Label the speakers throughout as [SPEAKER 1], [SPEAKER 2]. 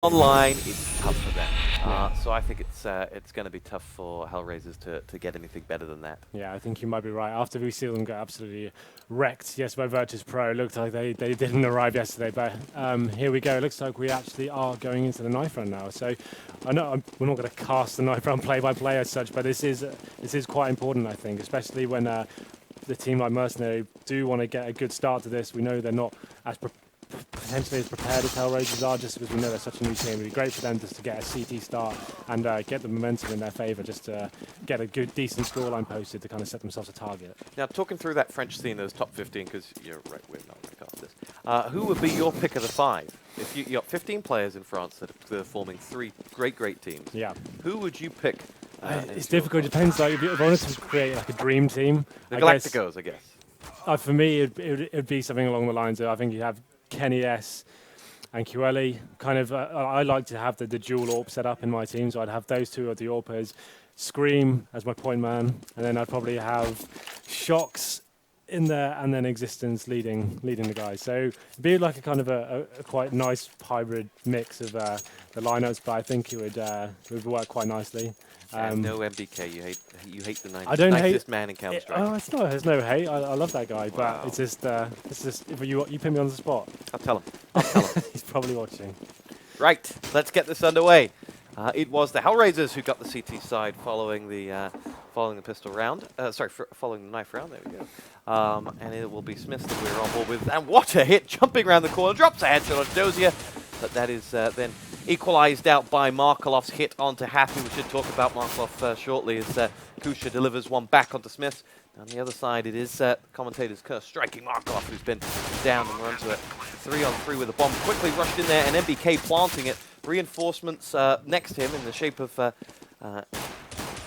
[SPEAKER 1] Online, it's tough for them. So I think it's going to be tough for HellRaisers to get anything better than that.
[SPEAKER 2] Yeah, I think you might be right. After we see them get absolutely wrecked, yes, by Virtus Pro, it looked like they didn't arrive yesterday. But here we go. It looks like we actually are going into the knife round now. So I know we're not going to cast the knife round play-by-play as such, but this is quite important, I think, especially when the team like Mercenary do want to get a good start to this. We know they're not as potentially as prepared as HellRaisers are, just because we know they're such a new team. It'd be great for them just to get a CT start and get the momentum in their favour, just to get a good, decent scoreline posted to kind of set themselves a target.
[SPEAKER 1] Now, talking through that French scene, those top 15, because you're right, we're not going to cast this. Who would be your pick of the five? If you got 15 players in France that are forming three great teams,
[SPEAKER 2] yeah,
[SPEAKER 1] who would you pick?
[SPEAKER 2] It's difficult. It depends. Like, if I wanted to create like a dream team,
[SPEAKER 1] the Galacticos, I guess.
[SPEAKER 2] For me, it'd be something along the lines of, I think you have Kenny S and QLE. Kind of, I like to have the dual AWP set up in my team, so I'd have those two as the AWPers, Scream as my point man, and then I'd probably have Shocks in there, and then Existence leading the guys. So it'd be like a kind of a quite nice hybrid mix of the lineups, but I think it would work quite nicely.
[SPEAKER 1] No MBK. You hate the
[SPEAKER 2] I don't hate
[SPEAKER 1] this man in Counter Strike.
[SPEAKER 2] There's no hate. I love that guy, but it's just if you put me on the spot.
[SPEAKER 1] I'll tell him.
[SPEAKER 2] He's probably watching.
[SPEAKER 1] Right, let's get this underway. It was the HellRaisers who got the CT side following the pistol round. Following the knife round. There we go. And it will be Smith that we're on board with. And what a hit! Jumping around the corner, drops a headshot on Dozier, but that is then equalized out by Markelov's hit onto Happy. We should talk about Markelov shortly as Kusha delivers one back onto Smith. On the other side, it is commentator's curse striking Markelov, who's been down, and we're onto it. 3-on-3 with a bomb quickly rushed in there, and MBK planting it. Reinforcements next to him in the shape of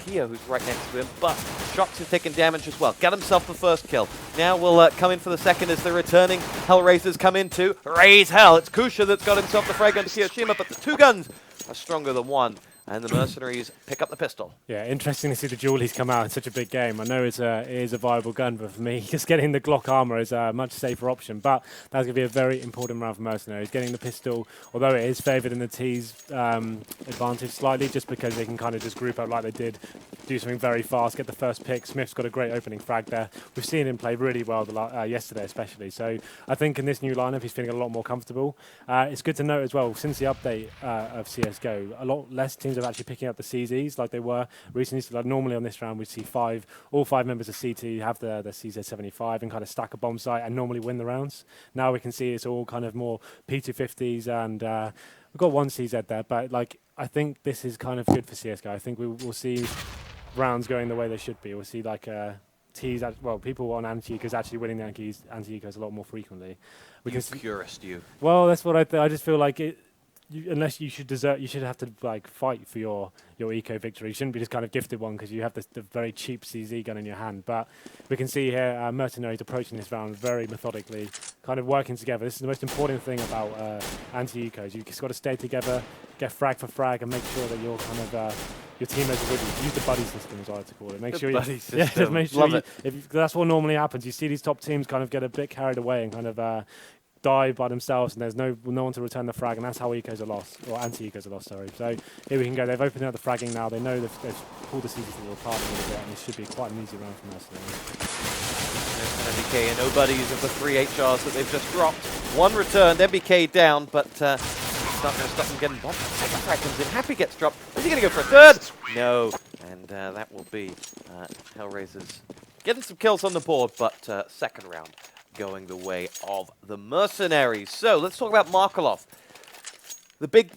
[SPEAKER 1] Keo, who's right next to him, but Shocks is taking damage as well. Got himself the first kill. Now we'll come in for the second as the returning HellRaisers come in to raise hell. It's Kusha that's got himself the frag onto Kiyoshima, but the two guns are stronger than one, and the Mercenaries pick up the pistol.
[SPEAKER 2] Yeah, interesting to see the Julies come out in such a big game. I know it is a viable gun, but for me, just getting the Glock armor is a much safer option. But that's going to be a very important round for Mercenaries. Getting the pistol, although it is favoured in the T's advantage slightly, just because they can kind of just group up like they did, do something very fast, get the first pick. Smith's got a great opening frag there. We've seen him play really well yesterday, especially. So I think in this new lineup, he's feeling a lot more comfortable. It's good to note as well, since the update of CSGO, a lot less teams are actually picking up the CZs like they were recently. So like normally on this round, we'd see all five members of CT have the CZ75 and kind of stack a bomb site and normally win the rounds. Now we can see it's all kind of more P250s, and we've got one CZ there, but like I think this is kind of good for CSGO. I think we'll see rounds going the way they should be. We'll see like T's, people on anti-ecos actually winning the anti-ecos a lot more frequently.
[SPEAKER 1] Purist, you.
[SPEAKER 2] Well, that's what I just feel like it. Unless you should have to like fight for your eco victory. You shouldn't be just kind of gifted one because you have the very cheap CZ gun in your hand. But we can see here Mercenaries approaching this round very methodically, kind of working together. This is the most important thing about anti-ecos. You've just got to stay together, get frag for frag, and make sure that you're kind of your teammates are with you. Use the buddy system, as I like to call it. Make sure just make sure that's what normally happens. You see these top teams kind of get a bit carried away and kind of die by themselves, and there's no one to return the frag, and that's how ecos are lost, or anti-ecos are lost, sorry. So here we can go. They've opened up the fragging now. They know they've pulled the CZ to the apart a little bit, and this should be quite an easy round from us.
[SPEAKER 1] MBK and no buddies of the 3 HRs that they've just dropped. One returned, MBK down, but it's not going to stop them getting bombed. Second frag comes in, Happy gets dropped. Is he going to go for a third? No, and that will be HellRaisers getting some kills on the board, but second round going the way of the Mercenaries. So let's talk about Markelov, the big,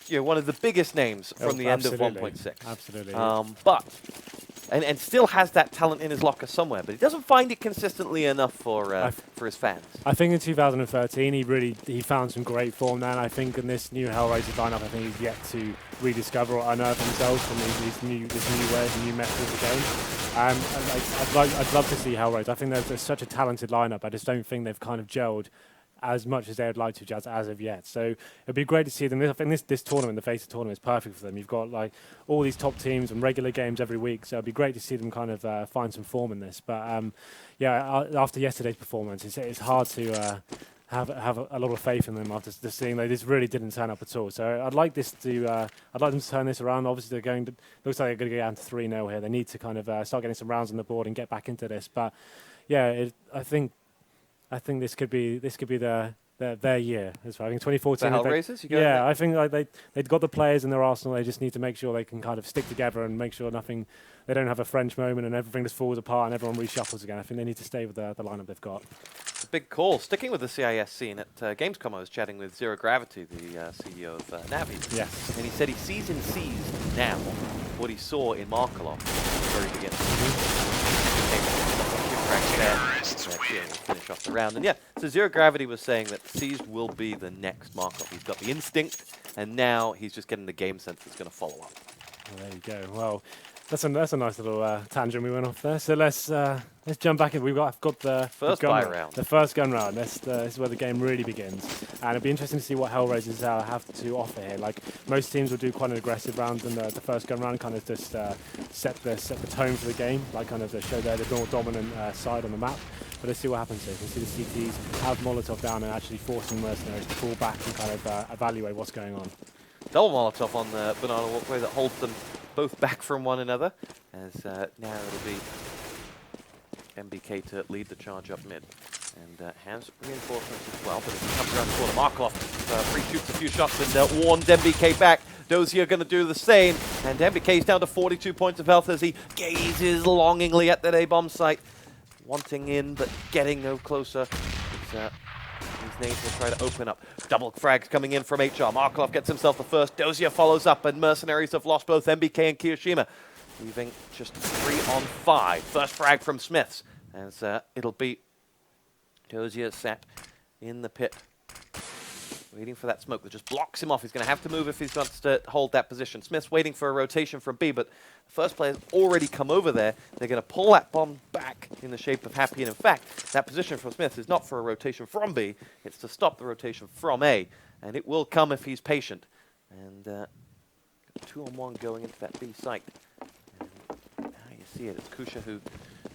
[SPEAKER 1] one of the biggest names from the end of 1.6.
[SPEAKER 2] Absolutely.
[SPEAKER 1] But and still has that talent in his locker somewhere, but he doesn't find it consistently enough for his fans.
[SPEAKER 2] I think in 2013 he found some great form then. I think in this new HellRaiser lineup, I think he's yet to rediscover or unearth himself from this new way, the new method of the game. I'd love to see HellRaiser. I think there's such a talented lineup. I just don't think they've kind of gelled as much as they would like to as of yet. So it'd be great to see them. I think this tournament, the FACEIT tournament, is perfect for them. You've got like all these top teams and regular games every week, so it'd be great to see them kind of find some form in this. But after yesterday's performance, it's hard to have a lot of faith in them after just seeing they just really didn't turn up at all. So I'd like this to I'd like them to turn this around. Obviously they're going to, looks like they're going to go down to 3-0 here. They need to kind of start getting some rounds on the board and get back into this. But yeah, I think this could be their year as well. I think 2014.
[SPEAKER 1] The HellRaisers?
[SPEAKER 2] Yeah, I think like they've got the players in their arsenal. They just need to make sure they can kind of stick together and make sure they don't have a French moment and everything just falls apart and everyone reshuffles again. I think they need to stay with the lineup they've got.
[SPEAKER 1] Big call. Sticking with the CIS scene at Gamescom, I was chatting with Zero Gravity, the CEO of Navi.
[SPEAKER 2] Yes.
[SPEAKER 1] And he said he sees in Seized now what he saw in Markelov at the very beginning. We'll finish off the round. And yeah, so Zero Gravity was saying that Seized will be the next Markelov. He's got the instinct, and now he's just getting the game sense that's going to follow up.
[SPEAKER 2] Well, there you go. Well, that's a nice little tangent we went off there. So let's jump back in. I've got the
[SPEAKER 1] first
[SPEAKER 2] gun
[SPEAKER 1] buy round.
[SPEAKER 2] The first gun round. This is where the game really begins, and it'll be interesting to see what HellRaisers have to offer here. Like most teams will do quite an aggressive round in the first gun round, kind of just set the tone for the game, like kind of to show they're the more dominant side on the map. But let's see what happens here. You can see the CTs have Molotov down and actually forcing Mercenaries to fall back and kind of evaluate what's going on.
[SPEAKER 1] Double Molotov on the banana walkway that holds them both back from one another, as now it'll be MBK to lead the charge up mid. And has reinforcements as well, but as he comes around the corner, Markelov pre-shoots a few shots and warns MBK back. Dozier going to do the same, and MBK's down to 42 points of health as he gazes longingly at that A-bomb site. Wanting in, but getting no closer. These nades will try to open up. Double frags coming in from HR. Markelov gets himself the first. Dozier follows up, and Mercenaries have lost both MBK and Kiyoshima, leaving just 3 on 5. First frag from Smiths, as it'll be Dozier sat in the pit, waiting for that smoke that just blocks him off. He's going to have to move if he's got to hold that position. Smith's waiting for a rotation from B, but the first player's already come over there. They're going to pull that bomb back in the shape of Happy, and in fact, that position from Smith is not for a rotation from B, it's to stop the rotation from A, and it will come if he's patient. And 2-on-1 going into that B site. And now you see it, it's Kusha who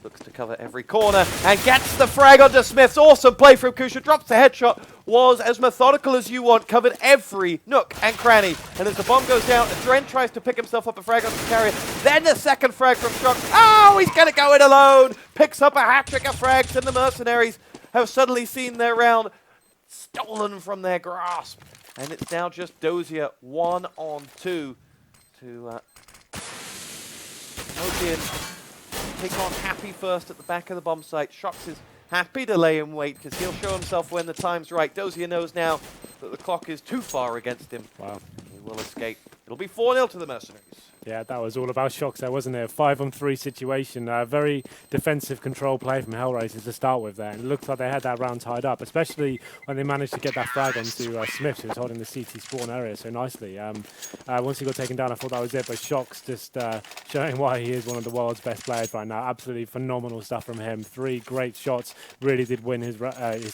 [SPEAKER 1] looks to cover every corner and gets the frag onto Smiths. Awesome play from Kusha. Drops the headshot. Was as methodical as you want. Covered every nook and cranny. And as the bomb goes down, Dren tries to pick himself up a frag onto the carrier. Then the second frag from Shock. Oh, he's going to go in alone. Picks up a hat-trick of frags, and the Mercenaries have suddenly seen their round stolen from their grasp. And it's now just Dozier 1-on-2 to poke in. Take on Happy first at the back of the bomb site. Shox is happy to lay in wait because he'll show himself when the time's right. Dozier knows now that the clock is too far against him. Wow. He will escape. It'll be 4-0 to the Mercenaries.
[SPEAKER 2] Yeah, that was all about Shox there, wasn't it? A 5-on-3 situation. Very defensive control play from HellRaisers to start with there. And it looked like they had that round tied up, especially when they managed to get that frag onto Smith, who was holding the CT spawn area so nicely. Once he got taken down, I thought that was it. But Shox just showing why he is one of the world's best players right now. Absolutely phenomenal stuff from him. 3 great shots. Really did win his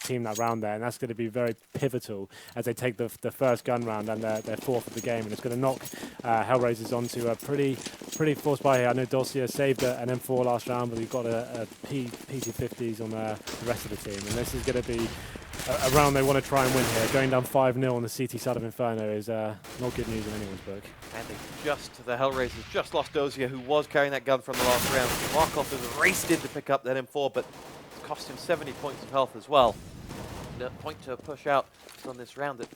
[SPEAKER 2] team that round there. And that's going to be very pivotal as they take the first gun round and their 4th of the game. And it's going to knock HellRaisers onto a pretty forced buy here. I know Dossier saved an M4 last round, but we've got a PT50s on the rest of the team. And this is going to be a round they want to try and win here. Going down 5-0 on the CT side of Inferno is not good news in anyone's book.
[SPEAKER 1] And the HellRaisers just lost Dozier, who was carrying that gun from the last round. Markov has raced in to pick up that M4, but it's cost him 70 points of health as well. The point to push out on this round that,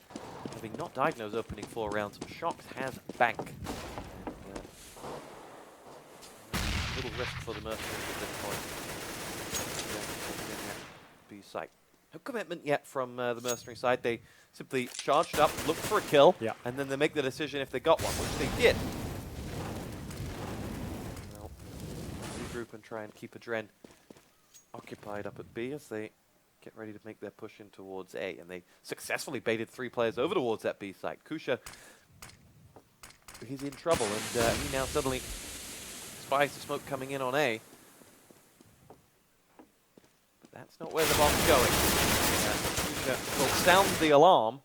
[SPEAKER 1] having not died in those opening 4 rounds, Shox has bank. Little risk for the Mercenaries at this point. B site. No commitment yet from the Mercenary side. They simply charged up, looked for a kill, and then they make the decision if they got one, which they did. Well, regroup and try and keep Adren occupied up at B as they get ready to make their push in towards A. And they successfully baited 3 players over towards that B site. Kusha, he's in trouble, and he now suddenly spies the smoke coming in on A. But that's not where the bomb's going. Kusha will sound the alarm.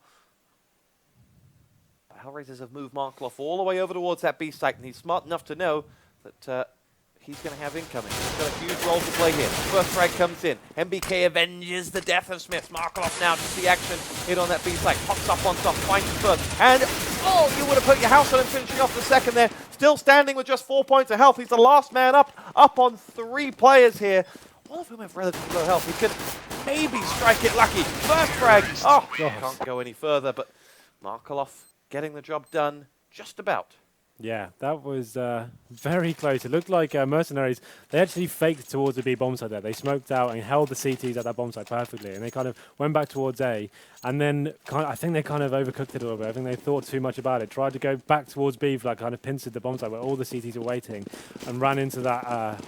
[SPEAKER 1] But HellRaisers have moved Markelov all the way over towards that B site, and he's smart enough to know that he's going to have incoming. He's got a huge role to play here. First frag comes in. MBK avenges the death of Smith. Markov now to see action hit on that B side. Hops up on top, finds the first. And, oh, you would have put your house on him finishing off the second there. Still standing with just 4 points of health. He's the last man up on 3 players here. All of whom have relatively low health. He could maybe strike it lucky. First frag. Oh, can't go any further, but Markov getting the job done just about.
[SPEAKER 2] Yeah, that was very close. It looked like Mercenaries, they actually faked towards the B bomb site there. They smoked out and held the CTs at that bomb site perfectly, and they kind of went back towards A, and then I think they kind of overcooked it a little bit. I think they thought too much about it, tried to go back towards B, like kind of pincered the bomb site where all the CTs were waiting, and ran into that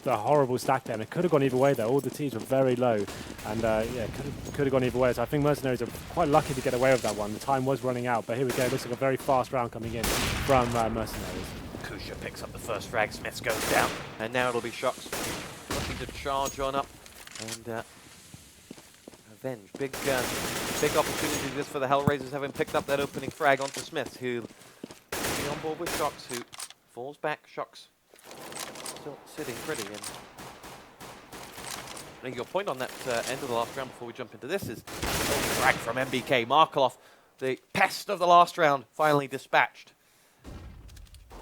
[SPEAKER 2] the horrible stack there, and it could have gone either way there. All the Ts were very low, and yeah, could have gone either way. So I think Mercenaries are quite lucky to get away with that one. The time was running out, but here we go. Looks like a very fast round coming in from Mercenaries.
[SPEAKER 1] Kusha picks up the first frag, Smith goes down, and now it'll be Shocks looking to charge on up and avenge. Big opportunity this for the HellRaisers, having picked up that opening frag onto Smith, who will be on board with Shocks, who falls back. Shocks still sitting pretty. And your point on that end of the last round before we jump into this is frag from MBK. Markov, the pest of the last round, finally dispatched.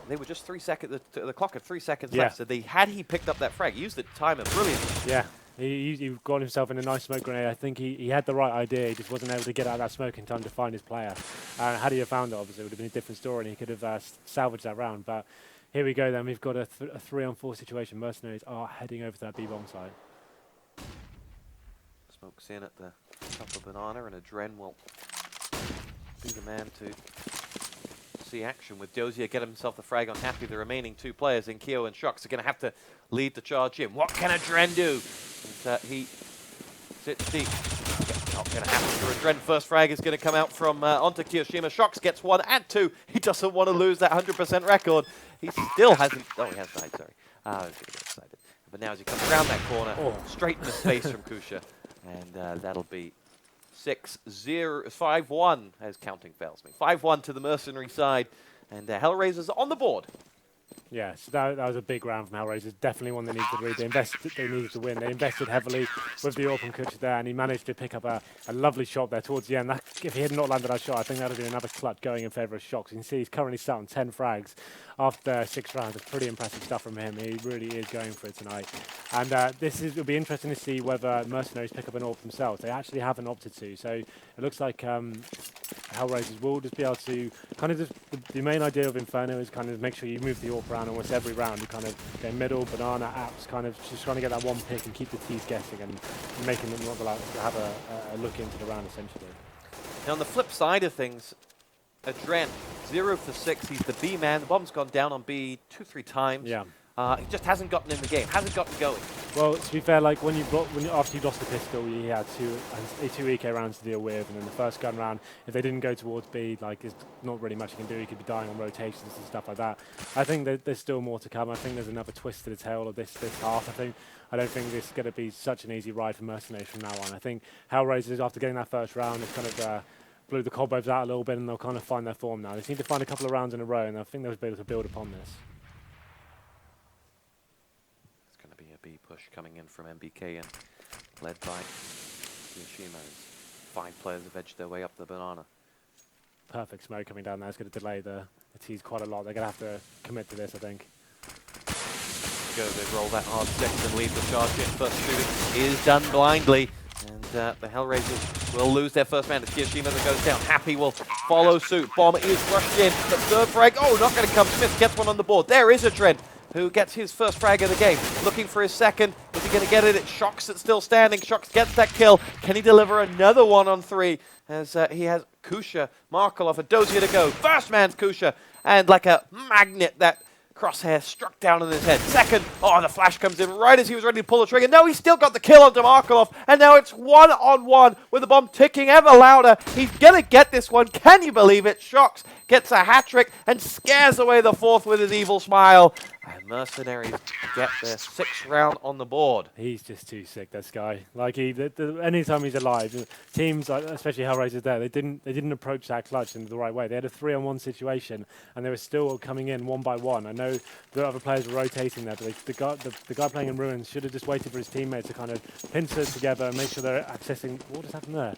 [SPEAKER 1] They were just 3 seconds, the clock had 3 seconds left, so had he picked up that frag, used the timer brilliantly. Yeah,
[SPEAKER 2] he got himself in a nice smoke grenade. I think he had the right idea, he just wasn't able to get out of that smoke in time to find his player. Had he have found it, obviously, it would have been a different story and he could have salvaged that round. But here we go then, we've got a 3-on-4 situation. Mercenaries are heading over to that B-bomb side.
[SPEAKER 1] Smoke's in at the top of Banana, and Adren will be the man to see action with Dozier get himself the frag on Happy. The remaining 2 players in Keo and Shocks are going to have to lead the charge in. What can Adren do? And, he sits deep. Not going to happen for Adren. First frag is going to come out from onto Kiyoshima. Shocks gets 1 and 2. He doesn't want to lose that 100% record. He still hasn't. Oh, he has died, sorry. I was going to get excited. But now as he comes around that corner, straight in the face from Kusha. And that'll be 5-1 as counting fails me. 5-1 to the Mercenary side, and HellRaisers on the board.
[SPEAKER 2] Yeah, so that was a big round from HellRaisers. Definitely one they needed to read. They needed to win. They invested heavily with the open Kucha there, and he managed to pick up a lovely shot there towards the end. If he had not landed that shot, I think that would have been another clutch going in favour of Shocks. You can see he's currently sat on 10 frags after 6 rounds. It's pretty impressive stuff from him. He really is going for it tonight. And it'll be interesting to see whether Mercenaries pick up an AWP themselves. They actually haven't opted to, so it looks like HellRaisers will just be able to kind of the main idea of Inferno is kind of make sure you move the AWP around almost every round. You kind of go middle, Banana, apps, kind of just trying to get that one pick and keep the T's guessing and making them not allowed to have a look into the round essentially.
[SPEAKER 1] Now on the flip side of things, Adren, 0 for 6. He's the B man. The bomb's gone down on B 2-3 times.
[SPEAKER 2] Yeah.
[SPEAKER 1] He just hasn't gotten in the game, hasn't gotten going.
[SPEAKER 2] Well, to be fair, like after you lost the pistol, you had two EK rounds to deal with, and then the first gun round, if they didn't go towards B, like there's not really much you can do. You could be dying on rotations and stuff like that. I think that there's still more to come. I think there's another twist to the tail of this half. I don't think this is going to be such an easy ride for Mercenaries from now on. I think HellRaisers, after getting that first round, has kind of blew the cobwebs out a little bit, and they'll kind of find their form now. They seem to find a couple of rounds in a row, and I think they'll be able to build upon this.
[SPEAKER 1] B push coming in from MBK and led by Yoshima. 5 players have edged their way up the Banana.
[SPEAKER 2] Perfect smoke coming down there. It's going to delay the T's quite a lot. They're going to have to commit to this, I think.
[SPEAKER 1] They roll that hard 6 and lead the charge in. First shooting is done blindly. And the HellRaisers will lose their first man. It's Kiyoshima that goes down. Happy will follow suit. Bomb is rushed in. The third frag. Oh, not going to come. Smith gets one on the board. There is a Trent who gets his first frag of the game. Looking for his second. Is he going to get it? It's Shocks that's still standing. Shocks gets that kill. Can he deliver another 1 on 3? As he has Kusha, Markov, and Dozier to go. First man's Kusha. And like a magnet, that crosshair struck down on his head. Second, oh, the flash comes in right as he was ready to pull the trigger. No, he still got the kill onto Markov. And now it's 1-on-1 with the bomb ticking ever louder. He's going to get this one. Can you believe it? Shocks gets a hat trick and scares away the 4th with his evil smile. And Mercenaries get their 6th round on the board.
[SPEAKER 2] He's just too sick, this guy. Like anytime he's alive, teams, especially HellRaisers, they didn't approach that clutch in the right way. They had a 3-on-1 situation, and they were still coming in one by one. I know the other players were rotating there, but the guy playing in Ruins should have just waited for his teammates to kind of pincer it together and make sure they're accessing. What just happened there?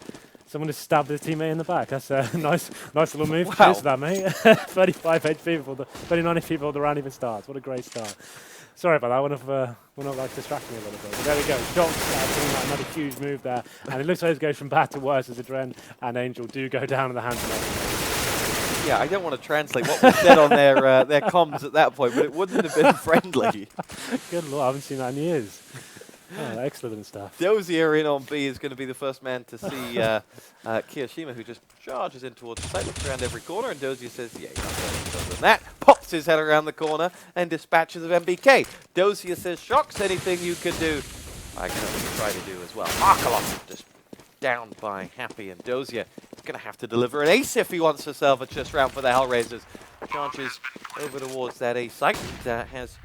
[SPEAKER 2] Someone just stabbed his teemmate in the back. That's a nice little move.
[SPEAKER 1] Wow.
[SPEAKER 2] Cheers to that, mate. 35 HP before the 39 HP before the round even starts. What a great start. Sorry about that. One of like distracting me a little bit. But there we go. Shots doing another huge move there, and it looks like it goes from bad to worse as Adren and Angel do go down in the hands of Mercenary.
[SPEAKER 1] Yeah, I don't want to translate what was said on their comms at that point, but it wouldn't have been friendly.
[SPEAKER 2] Good lord, I haven't seen that in years. Oh, excellent stuff.
[SPEAKER 1] Dozier in on B is going to be the first man to see Kiyoshima, who just charges in towards the site, looks around every corner, and Dozier says, yeah, you're not better than that. Pops his head around the corner and dispatches of MBK. Dozier says, Shocks, anything you could do, I can only try to do as well. Markalov just down by Happy, and Dozier is going to have to deliver an ace if he wants to salvage this round for the HellRaisers. Charges over towards that A site, has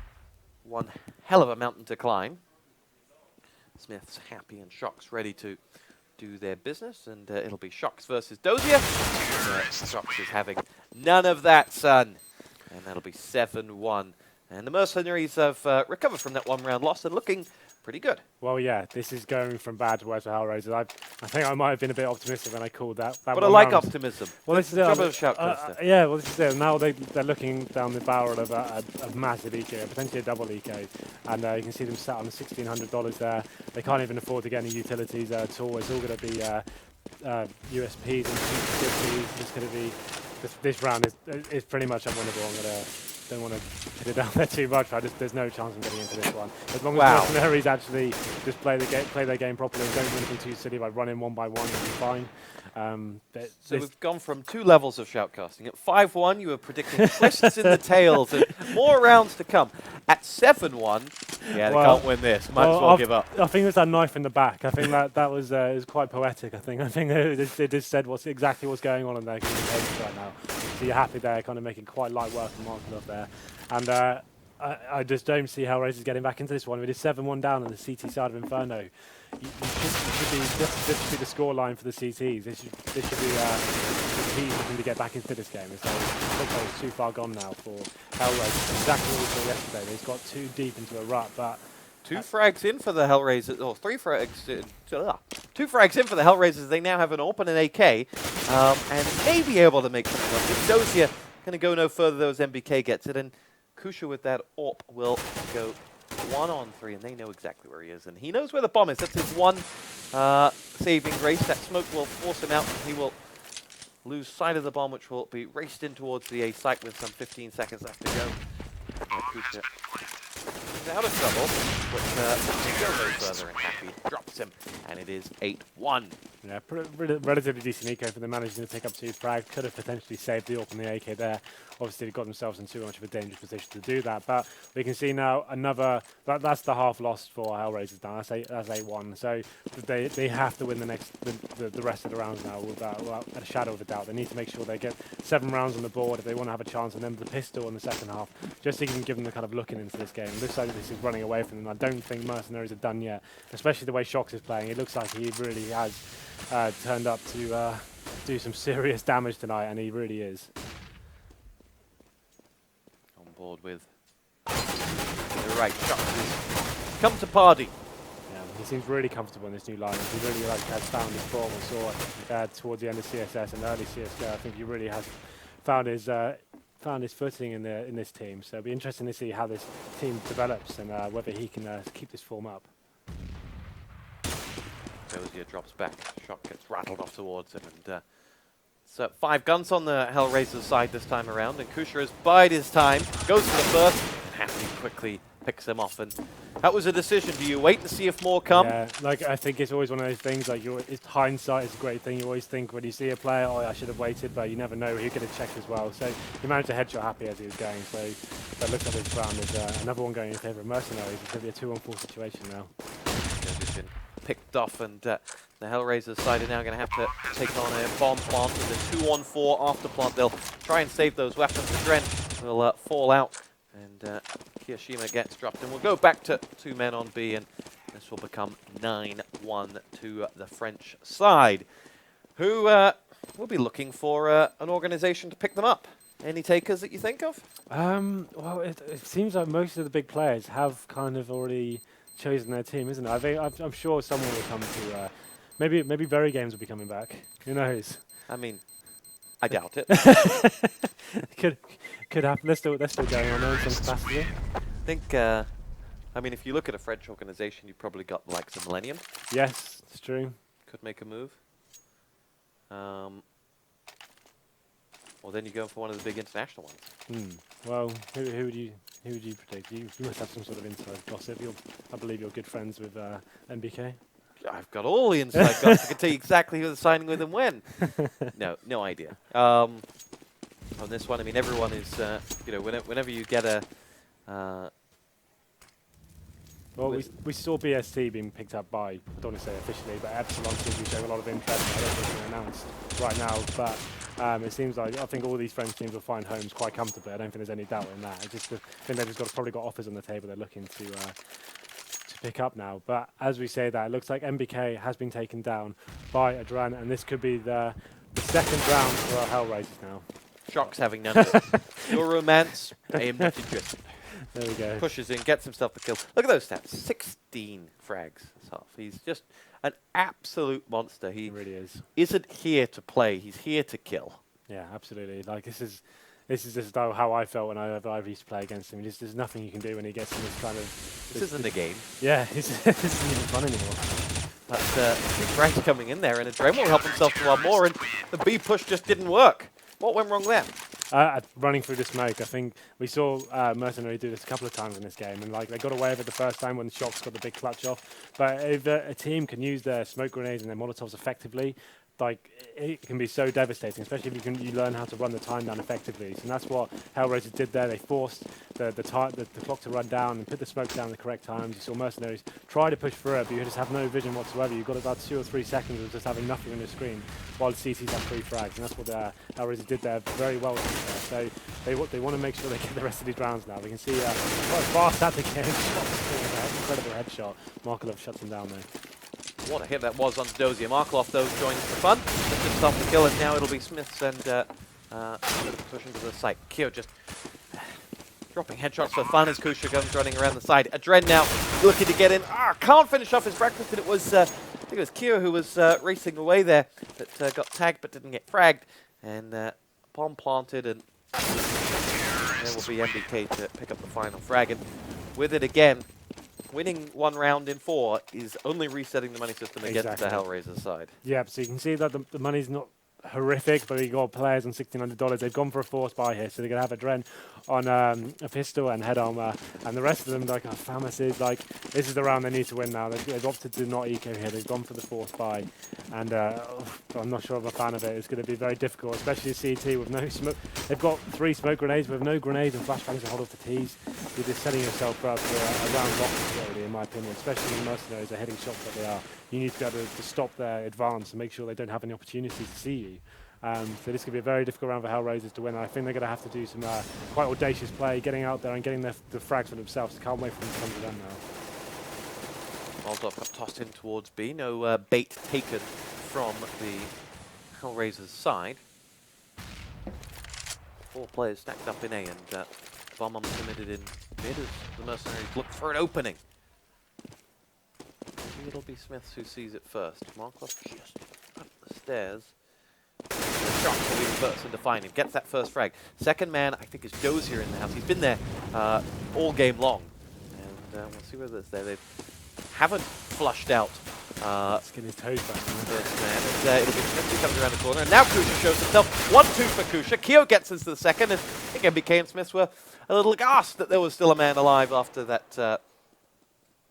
[SPEAKER 1] one hell of a mountain to climb. Smith's Happy and Shocks ready to do their business, and it'll be Shocks versus Dozier. Shocks is having none of that, son. And that'll be 7-1. And the Mercenaries have recovered from that one-round loss and looking pretty good.
[SPEAKER 2] Well, yeah, this is going from bad to worse for HellRaisers. I think I might have been a bit optimistic when I called that.
[SPEAKER 1] But I like optimism.
[SPEAKER 2] Well, this is it.
[SPEAKER 1] Yeah,
[SPEAKER 2] well, this is it. Now they're looking down the barrel of a massive EK, potentially a double EK, and you can see them sat on the $1,600 there. They can't even afford to get any utilities at all. It's all going to be USPs and USPs. It's going to be this round is pretty much unwinnable. Don't want to put it down there too much. There's no chance of getting into this one. As long as Mercenaries actually just play their game properly and don't do anything too silly by running one by one, you'll be fine.
[SPEAKER 1] So we've gone from 2 levels of shoutcasting. At 5-1, you were predicting twists in the tails and more rounds to come. At 7-1, yeah, they can't win this. Might as well give up.
[SPEAKER 2] I think it was that knife in the back. I think that was quite poetic. I think they just said exactly what's going on in their communications right now. So you're happy there, kind of making quite light work of Markelov there. And I just don't see HellRaisers getting back into this one. It is 7-1 down on the CT side of Inferno. This should be the scoreline for the CTs. This should be the team looking to get back into this game. It's too far gone now for HellRaisers. Exactly what we saw yesterday. They've got too deep into a rut, but
[SPEAKER 1] 2 frags in for the HellRaisers, or 3 frags in. 2 frags in for the HellRaisers. They now have an AWP and an AK, and may be able to make something of it. Dozier going to go no further. Those MBK gets it, and Kusha with that AWP will go 1-on-3, and they know exactly where he is, and he knows where the bomb is. That's his one saving grace. That smoke will force him out, and he will lose sight of the bomb, which will be raced in towards the A site with some 15 seconds left to go. Kusha is out of trouble, but he goes no further, and Happy drops him, and it is 8-1.
[SPEAKER 2] Yeah, relatively decent eco for them, managing to pick up 2 frags. Could have potentially saved the AWP and the AK there. Obviously, they got themselves in too much of a dangerous position to do that. But we can see now that's the half loss for HellRaisers now. That's 8-1. So they have to win the rest of the rounds now without a shadow of a doubt. They need to make sure they get 7 rounds on the board if they want to have a chance, and then the pistol in the second half, just so you can give them the kind of looking into this game. It looks like this is running away from them. I don't think Mercenaries are done yet, especially the way Shocks is playing. It looks like he really has turned up to do some serious damage tonight, and he really is.
[SPEAKER 1] On board with the right Shocks come to party.
[SPEAKER 2] Yeah, he seems really comfortable in this new lineup. He really has found his form. We saw towards the end of CSS and early CSGO. I think he really has found his footing in this team. So it'll be interesting to see how this team develops and whether he can keep this form up.
[SPEAKER 1] Dozier drops back. Shot gets rattled off towards him, and so 5 guns on the HellRaisers side this time around, and Kusha has bided his time, goes for the first, and Happy quickly picks him off, and that was a decision. Do you wait and see if more come?
[SPEAKER 2] Yeah, like I think it's always one of those things, like hindsight is a great thing. You always think when you see a player, oh, I should have waited, but you never know. You're going to check as well. So he managed to headshot Happy as he was going, so that looks like this round is another one going in favour of Mercenaries. It's going to be a 2-on-4 situation now.
[SPEAKER 1] Picked off, and the HellRaisers side are now going to have to take on a bomb plant with a 2-on-4 after plant. They'll try and save those weapons. The Dren will fall out, and Kiyashima gets dropped, and we'll go back to 2 men on B, and this will become 9-1 to the French side, who will be looking for an organization to pick them up. Any takers that you think of?
[SPEAKER 2] Well, it seems like most of the big players have kind of already chosen their team, isn't it? I'm sure someone will come to. Maybe Very Games will be coming back. Who knows?
[SPEAKER 1] I mean, I doubt it.
[SPEAKER 2] could happen. They're still going on there in some capacity.
[SPEAKER 1] I think. I mean, if you look at a French organization, you've probably got the likes of Millennium.
[SPEAKER 2] Yes, it's true.
[SPEAKER 1] Could make a move. Or then you go for one of the big international ones.
[SPEAKER 2] Well, who would you predict? You must have some sort of inside gossip. I believe you're good friends with MBK.
[SPEAKER 1] I've got all the inside gossip. I can tell you exactly who they're signing with and when. No idea. On this one, I mean, everyone is, whenever you get a...
[SPEAKER 2] well, we saw BST being picked up by, I don't want to say officially, but Epsilon seems to be showing a lot of interest. I don't think it's announced right now, but it seems like I think all these French teams will find homes quite comfortably. I don't think there's any doubt in that. I think they've just probably got offers on the table they're looking to pick up now. But as we say that, it looks like MBK has been taken down by Adran, and this could be the second round for our HellRaisers now.
[SPEAKER 1] Shock's having none of it. Your romance, aim not interested.
[SPEAKER 2] There we go.
[SPEAKER 1] Pushes in, gets himself the kill. Look at those stats. 16 frags. He's just an absolute monster. He
[SPEAKER 2] really is.
[SPEAKER 1] Isn't here to play. He's here to kill.
[SPEAKER 2] Yeah, absolutely. Like this is just how I felt when I used to play against him. There's nothing you can do when he gets in this kind of...
[SPEAKER 1] This isn't a game.
[SPEAKER 2] Yeah, this isn't even fun anymore.
[SPEAKER 1] But frags coming in there, and Adren will help himself to one more, and the B push just didn't work. What went wrong there?
[SPEAKER 2] Running through the smoke. I think we saw Mercenary do this a couple of times in this game, and like they got away with it the first time when Shox got the big clutch off. But if a team can use their smoke grenades and their Molotovs effectively, like it can be so devastating, especially if you learn how to run the time down effectively. So that's what HellRaisers did there. They forced the clock to run down and put the smoke down at the correct times. You saw Mercenaries try to push through it, but you just have no vision whatsoever. You've got about 2 or 3 seconds of just having nothing on your screen, while the CTs have 3 frags, and that's what HellRaisers did there very well. So they want to make sure they get the rest of these rounds now. We can see quite fast at the game. Incredible headshot. Markelov shuts him down though.
[SPEAKER 1] What a hit that was onto Dozier. Markelov, though, joins the fun. Just himself the kill, and now it'll be Smiths and pushing to the site. Kyo just dropping headshots for fun as Kusha comes running around the side. Adren now looking to get in. Can't finish off his breakfast, and it was, I think it was Kyo who was racing away there that got tagged but didn't get fragged. And bomb planted, and there will be MBK to pick up the final frag. And with it again, winning 1 round in 4 is only resetting the money system against the HellRaisers side.
[SPEAKER 2] Yeah, so you can see that the money's not horrific, but you got players on $1,600. They've gone for a force buy here, so they're going to have Adren on a pistol and head armor, and the rest of them, like Famas is like, this is the round they need to win now. They've opted to not eco here. They've gone for the force buy, and I'm not sure I'm a fan of it. It's going to be very difficult, especially CT with no smoke. They've got 3 smoke grenades with no grenades and flashbangs to hold off the T's. You're just setting yourself up for a round loss, really, in my opinion, especially when Mercenaries are hitting shots that they are. You need to be able to stop their advance and make sure they don't have any opportunity to see you. So this could be a very difficult round for HellRaisers to win. I think they're going to have to do some quite audacious play, getting out there and getting the frags for themselves. Can't wait for them to come to them now.
[SPEAKER 1] Molotov got tossed in towards B. No bait taken from the HellRaisers side. 4 players stacked up in A, and bomb committed in mid as the Mercenaries look for an opening. Maybe it'll be Smiths who sees it first. Markov just up the stairs. Shock will be the person to find him. Gets that first frag. Second man, I think, is Dozier in the house. He's been there all game long. And we'll see whether it's there. They haven't flushed out.
[SPEAKER 2] Let's get his toes back.
[SPEAKER 1] First man. And it'll be Smith who comes around the corner. And now Kusha shows himself. 1-2 for Kusha. Kyo gets into the second. And I think MBK and Smith were a little aghast that there was still a man alive after that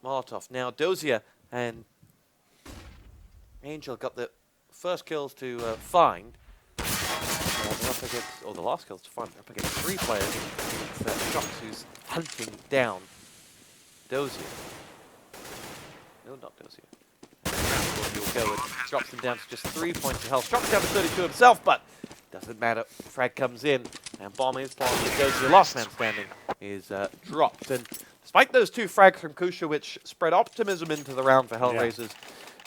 [SPEAKER 1] Molotov. Now Dozier and Angel got the first kills to find. They're up against, or the last kills to find. They're up against 3 players. It's Shox who's hunting down Dozier. No, not Dozier. He'll go and drops him down to just 3 points of health. Shox down to 32 himself, but doesn't matter. Frag comes in. And bomb is planted. Goes the last man standing is dropped. And despite those 2 frags from Kusha, which spread optimism into the round for HellRaisers,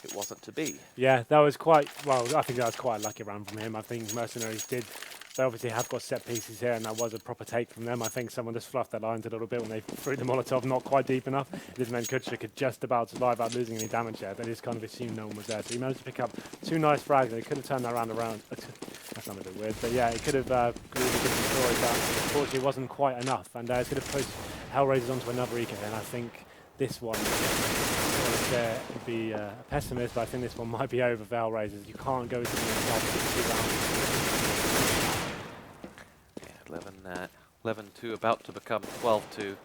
[SPEAKER 1] it wasn't to be.
[SPEAKER 2] Yeah, that was quite, well, I think that was quite a lucky round from him. I think Mercenaries did, they obviously have got set pieces here, and that was a proper take from them. I think someone just fluffed their lines a little bit when they threw the Molotov not quite deep enough. This meant Kutcher could just about survive without losing any damage there. They just kind of assumed no one was there. So he managed to pick up 2 nice frags. They could have turned that round around. That sounded a bit weird, but yeah, it could have really given the story, but unfortunately it wasn't quite enough. And it's going to push HellRaisers onto another eco, and I think this one, to be a pessimist, but I think this one might be over for HellRaisers. You can't go into the rounds.
[SPEAKER 1] Yeah, 11-2, about to become 12-2.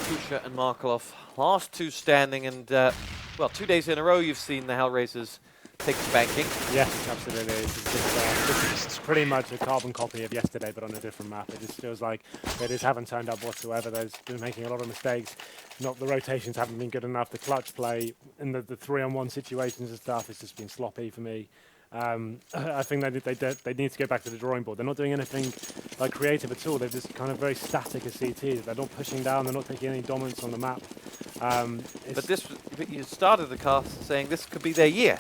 [SPEAKER 1] Kusha and Markelov, last 2 standing, and well, 2 days in a row you've seen the HellRaisers take spanking.
[SPEAKER 2] Yes, absolutely. This is pretty much a carbon copy of yesterday, but on a different map. It just feels like they just haven't turned up whatsoever. They've been making a lot of mistakes. Not the rotations haven't been good enough. The clutch play and the 3-on-1 situations and stuff has just been sloppy for me. I think they need to go back to the drawing board. They're not doing anything like creative at all. They're just kind of very static as CT. They're not pushing down. They're not taking any dominance on the map.
[SPEAKER 1] But you started the cast saying this could be their year.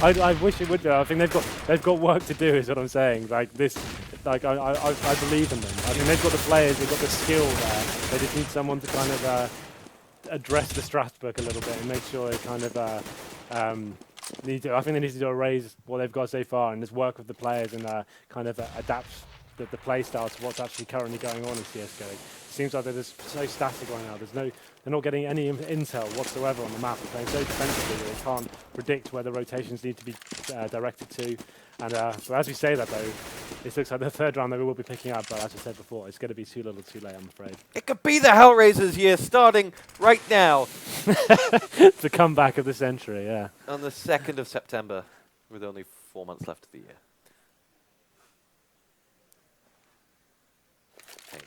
[SPEAKER 2] I wish it would be. I think they've got work to do. Is what I'm saying. Like this, like I believe in them. I think they've got the players. They've got the skill there. They just need someone to kind of address the Strasbourg a little bit and make sure they kind of. I think they need to do a raise what they've got so far and just work with the players and kind of adapt the play style to what's actually currently going on in CS:GO. It seems like they're just so static right now. They're not getting any intel whatsoever on the map. They're playing so defensively that they can't predict where the rotations need to be directed to. And but as we say that though, it looks like the 3rd round they will be picking up. But as I said before, it's going to be too little, too late. I'm afraid.
[SPEAKER 1] It could be the HellRaisers year starting right now.
[SPEAKER 2] The comeback of the century, yeah.
[SPEAKER 1] On the 2nd of September, with only 4 months left of the year. Hey.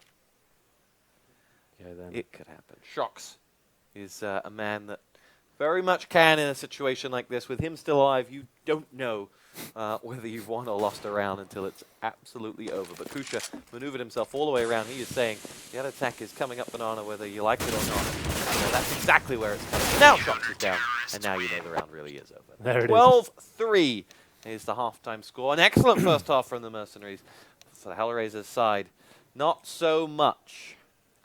[SPEAKER 2] Okay, then.
[SPEAKER 1] It could happen. Shox is a man that very much can in a situation like this. With him still alive, you don't know whether you've won or lost a round until it's absolutely over. But Kusha maneuvered himself all the way around. He is saying the other attack is coming up banana whether you like it or not. That's exactly where it's coming. Now Shox is down, and now you know the round really is over.
[SPEAKER 2] There it
[SPEAKER 1] 12-3 is the halftime score. An excellent first half from the Mercenaries. For the HellRaisers side, not so much.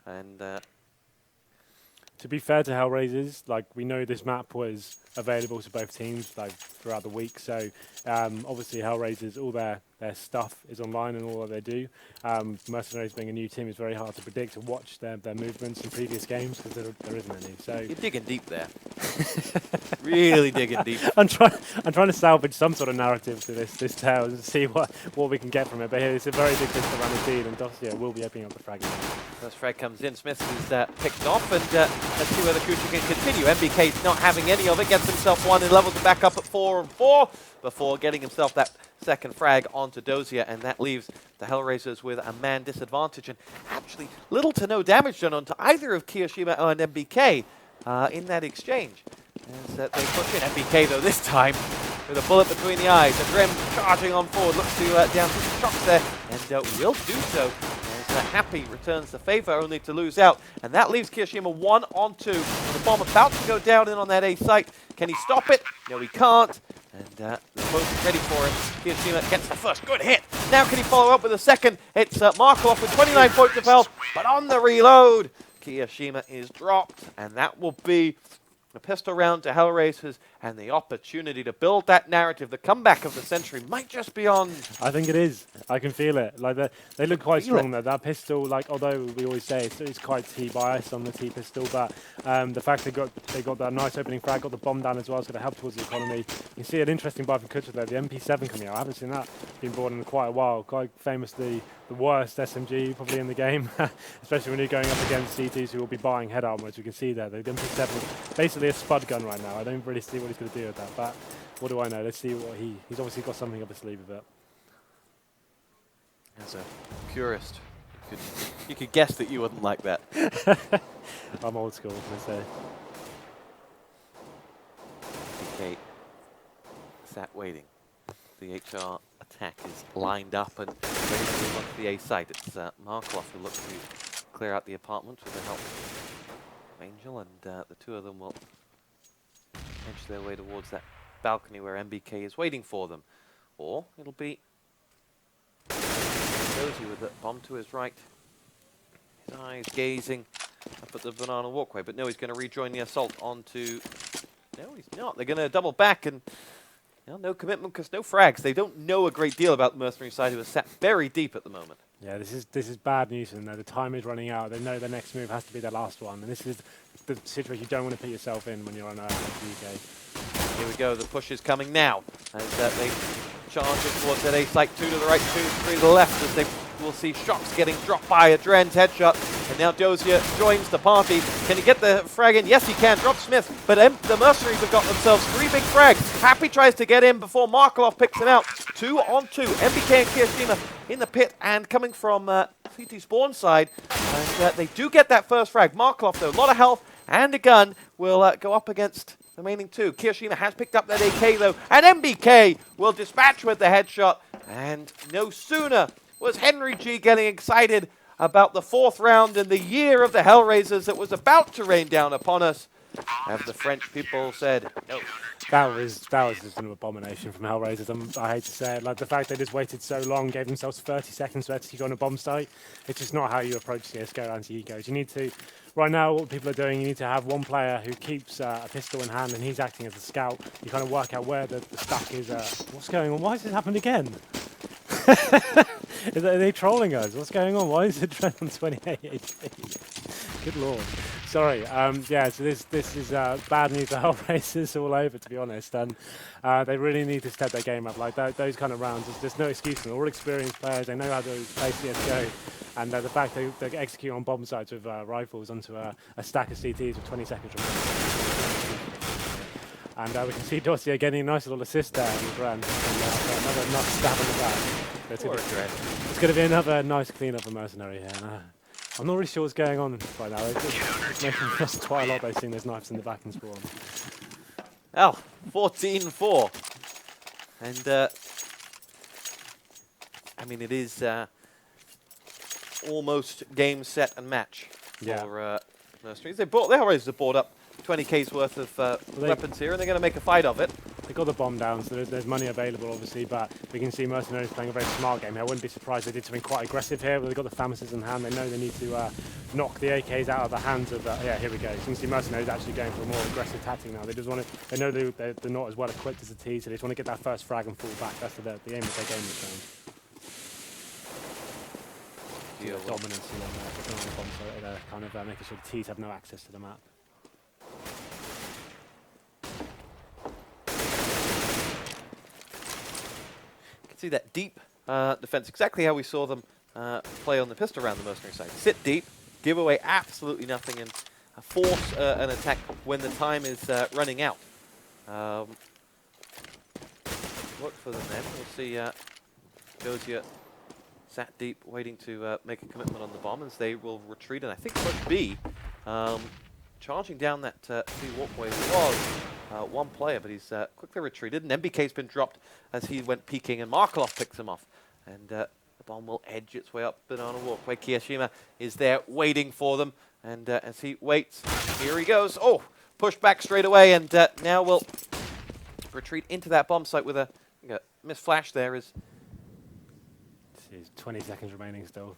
[SPEAKER 1] And
[SPEAKER 2] to be fair to HellRaisers, like we know this map was available to both teams like throughout the week. So obviously HellRaisers, all their stuff is online and all that they do. Mercenaries being a new team is very hard to predict and watch their movements in previous games because there isn't any. So
[SPEAKER 1] you're digging deep there. Really digging deep.
[SPEAKER 2] I'm trying to salvage some sort of narrative to this tale and see what we can get from it. But here it's a very big pistol around the deal, and Dossier will be opening up the frag.
[SPEAKER 1] First frag comes in. Smith is picked off, and let's see whether Kusha can continue. MBK's not having any of it. Gets himself 1 and levels it back up at 4-4 before getting himself that 2nd frag onto Dozier, and that leaves the HellRaisers with a man disadvantage and actually little to no damage done onto either of Kiyoshima and MBK in that exchange. As they push in. MBK though this time with a bullet between the eyes. And Grim charging on forward, looks to down to the Shox there, and will do so. Happy returns the favor, only to lose out. And that leaves Kiyoshima 1-on-2. The bomb about to go down in on that A site. Can he stop it? No, he can't. And the post is ready for him. Kiyoshima gets the first good hit. Now can he follow up with a second? It's Markelov with 29 points of health. But on the reload, Kiyoshima is dropped. And that will be a pistol round to HellRaisers, and the opportunity to build that narrative. The comeback of the century might just be on. I
[SPEAKER 2] think it is. I can feel it. Like they look quite strong there. That pistol, like although we always say it's quite T bias on the T pistol, but the fact they got that nice opening frag, got the bomb down as well, is going to help towards the economy. You can see an interesting buy from Kutcher there. The MP7 coming out. I haven't seen that been brought in quite a while. Quite famously the worst SMG probably in the game, especially when you're going up against CTs who will be buying head armor, as you can see there. The MP7 is basically a spud gun right now. I don't really see what he's going to do with that, but what do I know? Let's see what he's obviously got something up his sleeve with it.
[SPEAKER 1] As a purist, you could guess that you wouldn't like that.
[SPEAKER 2] I'm old school, as I say.
[SPEAKER 1] DK sat waiting. the HR attack is lined up and ready to move on to the A site. It's Markloff who looks to clear out the apartment with the help of Angel, and the two of them will edge their way towards that balcony where MBK is waiting for them. Or it'll be Josie with the bomb to his right. His eyes gazing up at the banana walkway, but no, he's going to rejoin the assault onto... No, he's not. They're going to double back, and no commitment because no frags. They don't know a great deal about the Mercenary side, who is sat very deep at the moment.
[SPEAKER 2] Yeah, this is bad news for them. The time is running out. They know their next move has to be their last one, and this is the situation you don't want to put yourself in when you're on a UK.
[SPEAKER 1] Here we go. The push is coming now as they charge it towards that A site. 2 to the right, 2, 3 to the left, as they will see Shocks getting dropped by a Dren's headshot. And now Dozier joins the party. Can he get the frag in? Yes, he can. Drop Smith. But the Mercenaries have got themselves 3 big frags. Happy tries to get in before Markov picks him out. 2 on 2. MBK and Kirishima in the pit and coming from CT spawn side. And they do get that first frag. Markov, though, a lot of health and a gun, will go up against the remaining 2. Kirishima has picked up that AK, though. And MBK will dispatch with the headshot. And no sooner was Henry G getting excited about the 4th round in the year of the HellRaisers that was about to rain down upon us, as the French people said, no.
[SPEAKER 2] That was just an abomination from HellRaisers. I hate to say it. Like, the fact they just waited so long, gave themselves 30 seconds to execute on a bomb site, it's just not how you approach CSGO anti-egos. You need to, right now, what people are doing, you need to have one player who keeps a pistol in hand and he's acting as a scout. You kind of work out where the stack is. What's going on? Why has this happened again? Are they trolling us? What's going on? Why is it Dren on 28 HP? Good lord. Sorry. Yeah, so this is bad news for HellRaisers all over, to be honest. And they really need to step their game up. Like those kind of rounds, there's no excuse for them. They're all experienced players. They know how to play CSGO. And the fact they execute on bomb sites with rifles onto a stack of CTs with 20 seconds remaining. And we can see Dossier getting a nice little assist there on the Dren. Another nice stab in the back. It's going to be another nice clean-up of Mercenary here. I'm not really sure what's going on right now. It's making us quite a lot by seeing those knives in the back and spawn.
[SPEAKER 1] Well, 14-4. And, I mean, it is almost game, set, and match for Mercenaries. The HellRaisers have bought up 20k's worth of weapons here, and they're going to make a fight of it.
[SPEAKER 2] They got the bomb down, so there's money available, obviously, but we can see Mercenaries playing a very smart game. I wouldn't be surprised if they did something quite aggressive here, but they've got the FAMASs in hand. They know they need to knock the AKs out of the hands of yeah, here we go. So you can see Mercenaries actually going for a more aggressive tactic now. They just want to, they know they're not as well equipped as the T, so they just want to get that first frag and fall back. That's the aim of their game this round. Dominance on the bomb, so they're kind of making sure the T's have no access to the map.
[SPEAKER 1] See that deep defense, exactly how we saw them play on the pistol round the Mercenary side. Sit deep, give away absolutely nothing, and force an attack when the time is running out. Look for them then. We'll see Dozier sat deep, waiting to make a commitment on the bomb, as they will retreat, and I think push B, charging down that C walkway was one player, but he's quickly retreated, and MBK's been dropped as he went peeking, and Markov picks him off. And the bomb will edge its way up Banana Walkway. Kirishima is there waiting for them, and as he waits, here he goes. Oh, pushed back straight away, and now we'll retreat into that bomb site with a miss flash there. Is
[SPEAKER 2] 20 seconds remaining still.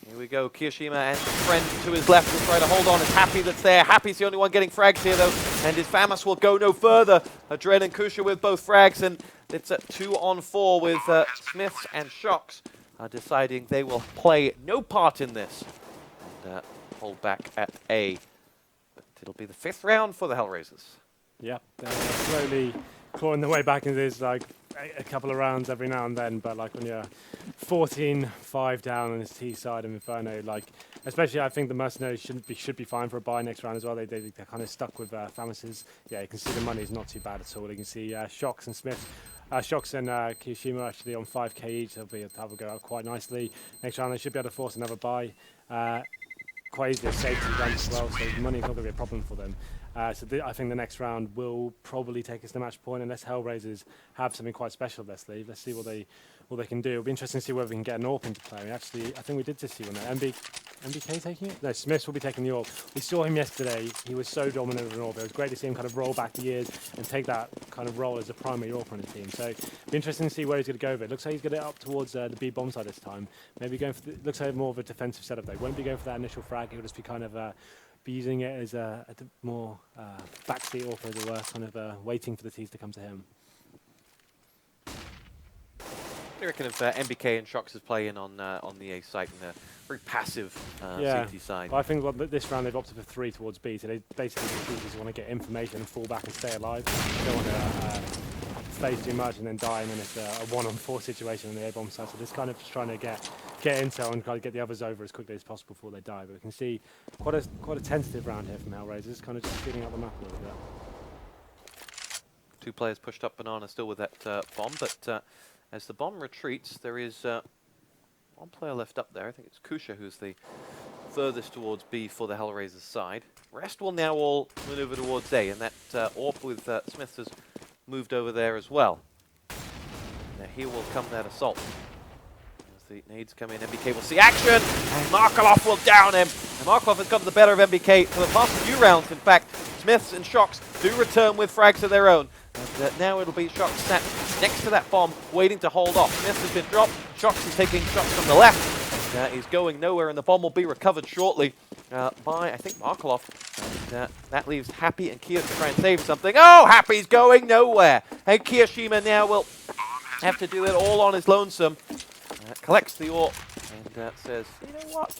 [SPEAKER 1] Here we go, Kirishima and his friend to his left will try to hold on. It's Happy that's there. Happy's the only one getting frags here, though, and his FAMAS will go no further. Dren and Kusha with both frags, and it's a 2-on-4 with Smiths and Shocks deciding they will play no part in this and hold back at A. But it'll be the 5th round for the HellRaisers.
[SPEAKER 2] Yeah, they're slowly clawing their way back into this, like, a couple of rounds every now and then, but like when you're 14-5 down on his T side of Inferno, like especially I think the Mercenaries should be fine for a bye next round as well. They're kind of stuck with FAMASs. Yeah, you can see the money's not too bad at all. You can see Shocks and Smith, Shocks and Kirishima actually on 5k each. That will go out quite nicely. Next round they should be able to force another bye. Quite easily a safety run as well, so money's not going to be a problem for them. So I think the next round will probably take us to match point unless HellRaisers have something quite special up their sleeve. Let's see what they can do. It'll be interesting to see whether we can get an AWP into play. Actually, I think we did just see one there. MBK taking it? No, Smiths will be taking the AWP. We saw him yesterday. He was so dominant with an AWP. It was great to see him kind of roll back the years and take that kind of role as a primary AWP on the team. So it'll be interesting to see where he's going to go with it. Looks like he's going to up towards the B bomb side this time. Maybe going for looks like more of a defensive setup though. Won't be going for that initial frag. He'll just be kind of be using it as a more backseat AWP, as it were, kind of waiting for the T's to come to him.
[SPEAKER 1] I reckon if MBK and Shox is playing on the A site in a very passive CT side.
[SPEAKER 2] Well, I think this round they've opted for 3 towards B, so they basically just want to get information and fall back and stay alive. They don't want to phase too much and then die, and then it's a 1-on-4 situation on the A bomb side. So just kind of just trying to get intel and kind of get the others over as quickly as possible before they die. But we can see quite a tentative round here from HellRaisers, kind of just feeling out the map a little bit.
[SPEAKER 1] 2 players pushed up banana still with that bomb, but as the bomb retreats, there is 1 player left up there. I think it's Kusha who's the furthest towards B for the HellRaisers side. Rest will now all maneuver towards A, and that AWP with Smith has moved over there as well. Now here will come that assault. As the nades come in, MBK will see action, and Markelov will down him. And Markelov has gotten the better of MBK for the past few rounds. In fact, Smiths and Shox do return with frags of their own. And now it'll be Shox sat next to that bomb, waiting to hold off. Smith has been dropped. Shox is taking shots from the left. And, he's going nowhere, and the bomb will be recovered shortly by, I think, Markelov. And that leaves Happy and Kia to try and save something. Oh, Happy's going nowhere. And Kiyoshima now will have to do it all on his lonesome. Collects the AWP and says, you know what?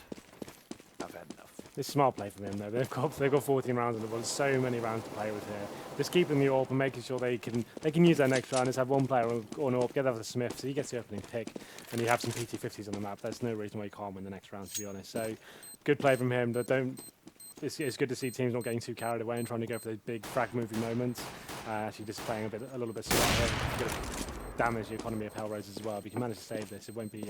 [SPEAKER 1] I've had enough.
[SPEAKER 2] It's smart play from him though. They've got 14 rounds in the world. So many rounds to play with here. Just keeping the AWP and making sure they can use that next round. Just have 1 player on AWP, get that with Smith, so he gets the opening pick, and you have some PT50s on the map. There's no reason why you can't win the next round, to be honest. So good play from him. But it's good to see teams not getting too carried away and trying to go for those big frag moving moments. Actually, just playing a little bit smarter. Damage the economy of HellRaisers as well. If you can manage to save this, it won't be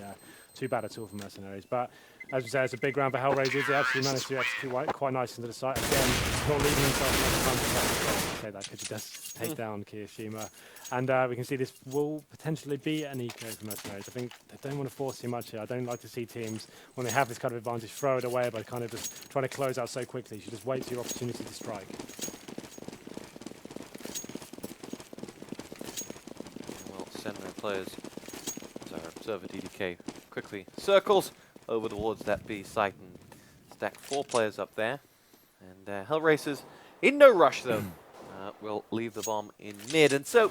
[SPEAKER 2] too bad at all for Mercenaries. But as we say, it's a big round for HellRaisers. They actually managed to execute quite nice into the site. Again, not leaving himself enough time to say that because he does take down Kiyoshima. And we can see this will potentially be an eco for Mercenaries. I think they don't want to force too much here. I don't like to see teams, when they have this kind of advantage, throw it away by kind of just trying to close out so quickly. You should just wait for your opportunity to strike.
[SPEAKER 1] Send their players, as our observer DDK quickly circles over towards that B site and stack 4 players up there. And HellRaisers, in no rush though, will leave the bomb in mid. And so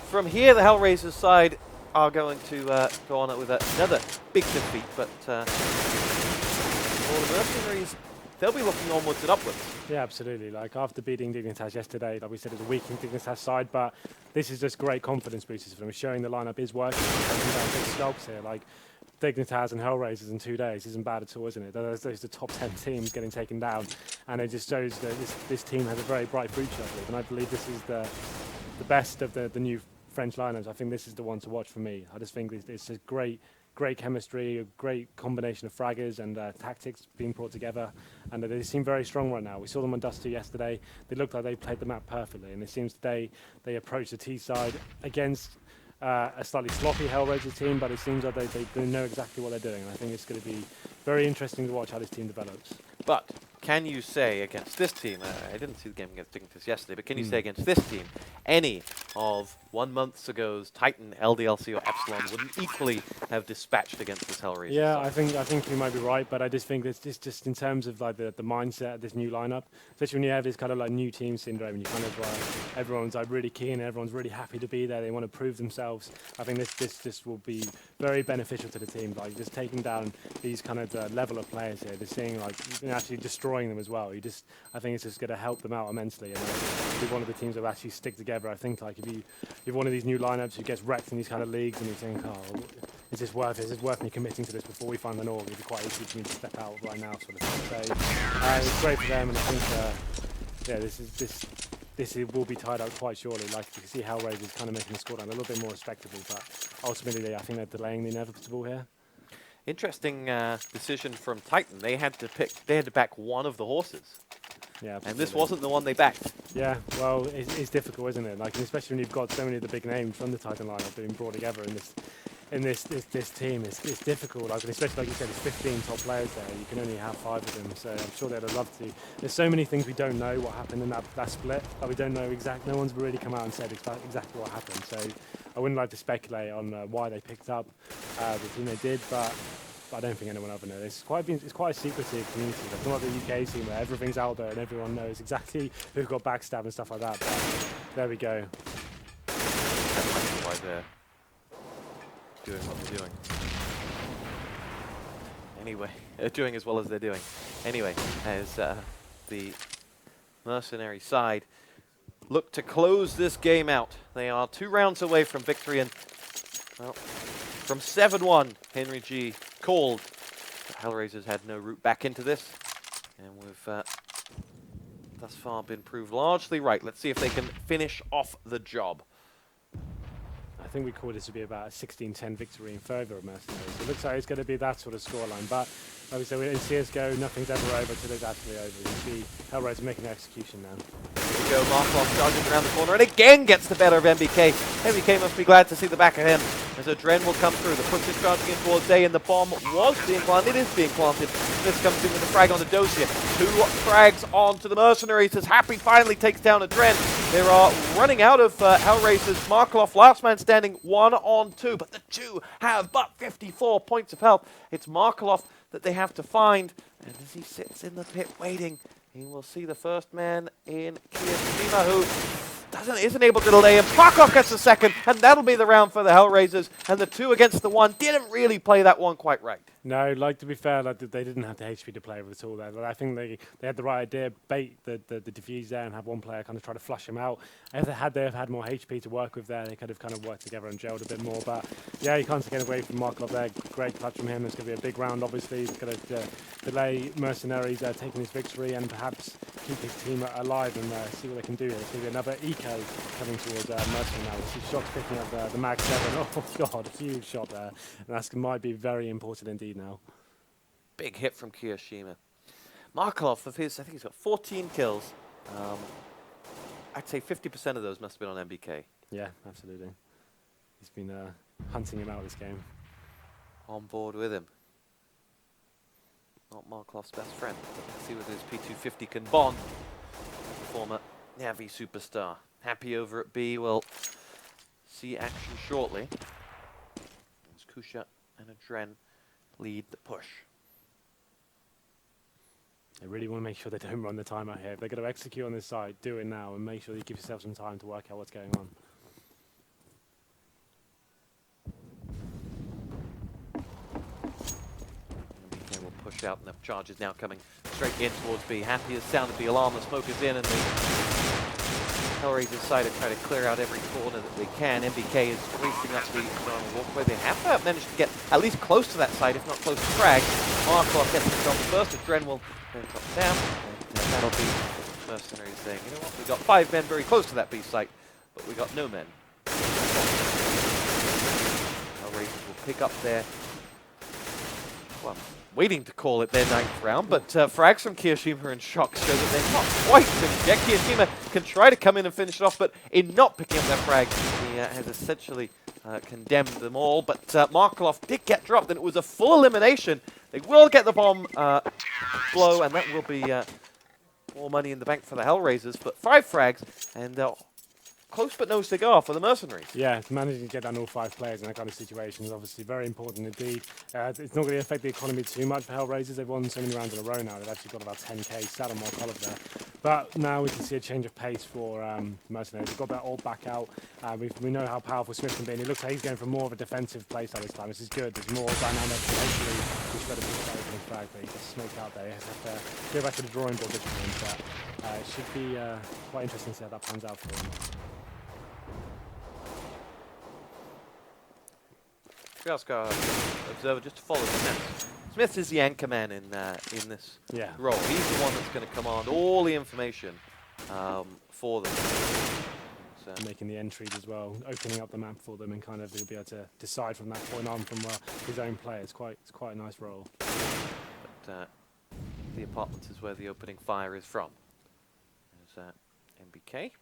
[SPEAKER 1] from here, the HellRaisers side are going to go on with another big defeat. But for the Mercenaries, they'll be looking onwards and upwards.
[SPEAKER 2] Yeah, absolutely. Like after beating Dignitas yesterday, like we said, it was a weakening Dignitas side, but this is just great confidence boosters for them. Showing the lineup is working. Big scalps here. Like Dignitas and HellRaisers in 2 days isn't bad at all, isn't it? Those are the top 10 teams getting taken down, and it just shows that this team has a very bright future. And I believe this is the best of the new French lineups. I think this is the one to watch for me. I just think it's a great chemistry, a great combination of fraggers and tactics being brought together, and they seem very strong right now. We saw them on Dust 2 yesterday. They looked like they played the map perfectly, and it seems today they approached the T side against a slightly sloppy HellRaiser team, but it seems like they know exactly what they're doing, and I think it's going to be very interesting to watch how this team develops.
[SPEAKER 1] But can you say against this team, I didn't see the game against Dignitas yesterday, but can you say against this team, any of 1 month ago's Titan, LDLC, or Epsilon wouldn't equally have dispatched against this HellRaiser?
[SPEAKER 2] Yeah,
[SPEAKER 1] side?
[SPEAKER 2] I think you might be right, but I just think that this just in terms of like the mindset of this new lineup, especially when you have this kind of like new team syndrome, and you kind of everyone's like really keen, everyone's really happy to be there, they want to prove themselves. I think this will be very beneficial to the team, like just taking down these kind of level of players here, just seeing like actually destroying them as well. I think it's just going to help them out immensely, and be one of the teams that will actually stick together. I think like if you're one of these new lineups who gets wrecked in these kind of leagues, and you think, oh, is this worth it? Is it worth me committing to this before we find an org? It'd be quite easy for me to step out right now, sort of thing. So it's great for them, and I think this will be tied up quite shortly. Like you can see HellRaisers kind of making the scoreline a little bit more respectable, but ultimately I think they're delaying the inevitable here.
[SPEAKER 1] Interesting decision from Titan. They had to back one of the horses.
[SPEAKER 2] Yeah,
[SPEAKER 1] And this
[SPEAKER 2] absolutely.
[SPEAKER 1] wasn't the one they backed.
[SPEAKER 2] Yeah, well, it's difficult, isn't it? Like, and especially when you've got so many of the big names from the Titan lineup being brought together in this team. It's difficult. Like, and especially like you said, it's 15 top players there. You can only have 5 of them, so I'm sure they'd have loved to. There's so many things we don't know what happened in that split. Like, we don't know exactly. No one's really come out and said exactly what happened. So I wouldn't like to speculate on why they picked up the team they did, but I don't think anyone ever knows. It's quite a secretive community. It's not like the UK team where everything's out there and everyone knows exactly who got backstabbed and stuff like that. But there we go.
[SPEAKER 1] That's why they're doing what they're doing. Anyway, doing as well as they're doing. Anyway, as the Mercenary side look to close this game out. They are 2 rounds away from victory, and well, from 7-1, Henry G called. The HellRaisers had no route back into this, and we've thus far been proved largely right. Let's see if they can finish off the job.
[SPEAKER 2] I think we called it to be about a 16-10 victory in favour of Mercenaries. It looks like it's going to be that sort of scoreline, but like we said, in CSGO, nothing's ever over until it's actually over. You see HellRaisers making an execution now.
[SPEAKER 1] Here we go, Markov charging around the corner, and again gets the better of MBK. MBK must be glad to see the back of him, as Adren will come through. The push is charging in towards A, and the bomb was being planted. It is being planted. This comes in with a frag on the Dosia. 2 frags onto the Mercenaries, as Happy finally takes down Adren. They are running out of HellRaisers. Markov, last man standing, 1 on 2, but the 2 have but 54 points of health. It's Markov that they have to find, and as he sits in the pit waiting, he will see the first man in Kiyashima, who isn't able to delay him. Markov gets the second, and that'll be the round for the HellRaisers, and the 2 against the 1 didn't really play that one quite right.
[SPEAKER 2] No, like, to be fair, like, they didn't have the HP to play with at all there. Like, I think they had the right idea, bait the defuse there and have one player kind of try to flush him out. If they have had more HP to work with there, they could have kind of worked together and gelled a bit more. But yeah, you can't take away from Markov there. Great clutch from him. It's going to be a big round, obviously. It's going to delay Mercenaries taking his victory and perhaps keep his team alive and see what they can do. There's going to be another eco coming towards Mercenary now. We see shots picking up the Mag 7. Oh, God, a huge shot there. And that might be very important indeed now.
[SPEAKER 1] Big hit from Kiyashima. Markov, of his, I think he's got 14 kills. I'd say 50% of those must have been on MBK.
[SPEAKER 2] Yeah, absolutely. He's been hunting him out this game.
[SPEAKER 1] On board with him. Not Markov's best friend, but let's see whether his P250 can bond. Former Navi superstar. Happy over at B. We'll see action shortly. As Kusha and Adren lead the push.
[SPEAKER 2] They really want to make sure they don't run the timeout here. If they're going to execute on this side, do it now and make sure you give yourself some time to work out what's going on.
[SPEAKER 1] MBK will push out, and the charge is now coming straight in towards B. Happy has sounded the alarm, the smoke is in, and the HellRaisers side to try to clear out every corner that they can. MBK is racing up the walkway. They have managed to get at least close to that side, if not close to frag. Markov gets himself first, and Dren will then drop down. And that'll be Mercenary saying, you know what, we got 5 men very close to that B site, but we got no men. HellRaisers will pick up there. Well, waiting to call it their 9th round, but frags from Kiyashima are in shock, show that they're not quite finished yet. Kiyashima can try to come in and finish it off, but in not picking up that frag, he has essentially condemned them all. But Markov did get dropped, and it was a full elimination. They will get the bomb blow, and that will be more money in the bank for the HellRaisers, but 5 frags, and close but no cigar for the Mercenaries.
[SPEAKER 2] Yeah, managing to get down all 5 players in that kind of situation is obviously very important indeed. It's not going to affect the economy too much for HellRaisers. They've won so many rounds in a row now. They've actually got about 10k sat on Markov there. But now we can see a change of pace for Mercenaries. They've got that all back out. We know how powerful Smith can be, and it looks like he's going for more of a defensive playstyle this time. This is good. There's more dynamic. Hopefully, we should better pick that opening frag, but he just smoked out there. He has to go back to the drawing board this time, but it should be quite interesting to see how that pans out for him.
[SPEAKER 1] We ask our observer just to follow Smith. Smith is the anchor man in this role. He's the one that's going to command all the information for them. So
[SPEAKER 2] making the entries as well, opening up the map for them, and kind of he'll be able to decide from that point on from his own play. It's quite a nice role.
[SPEAKER 1] But the apartments is where the opening fire is from. MBK.